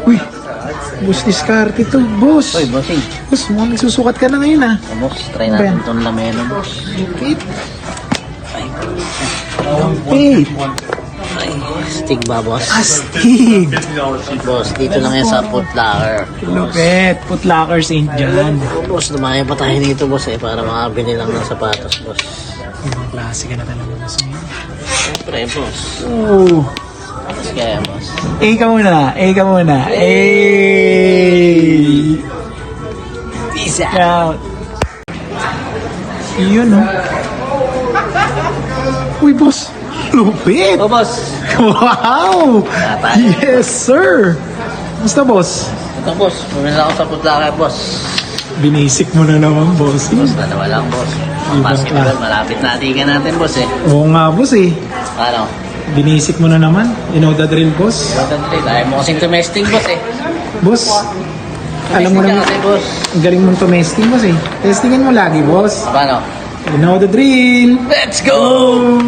Uy, boss, diskarte to, boss. Uy, bossing. Boss, mukhang nagsusukat ka na ngayon, ah. Boss, try natin itong lameno, boss. Lupit. Ay, Lupit. ay, stick ba, boss? Astig. Boss, dito lang yan sa Foot Locker. Lupit. Put lockers in dyan. Boss, lumayan pa tayo dito, boss, para makabili lang ng sapatos, boss. Ibang klase ka na talaga, boss. Siyempre, boss. Oh. Tapos kaya, boss. Ka muna. Ka muna. Peace Out. Yun, no? Uy, boss. Lupit. Oh, boss. Wow. tayo. Yes, sir. Basta, boss? Ito, boss. Bumili ako sa Foot Locker, boss. Binisik mo na naman, boss. Boss, dalawa lang, boss. Ibang Basketball, klase. malapit na atikan natin, boss, eh. Oo nga, boss, eh. Ano? Binisik mo na naman. You know the drill, boss. Ayaw mo kasing tumesting, boss, eh. Boss, alam mo Tumesting ka naman, kasi, boss. ang galing mong tumesting, boss, eh. Testingan mo lagi, boss. Paano? You know the drill. Let's go! Oh.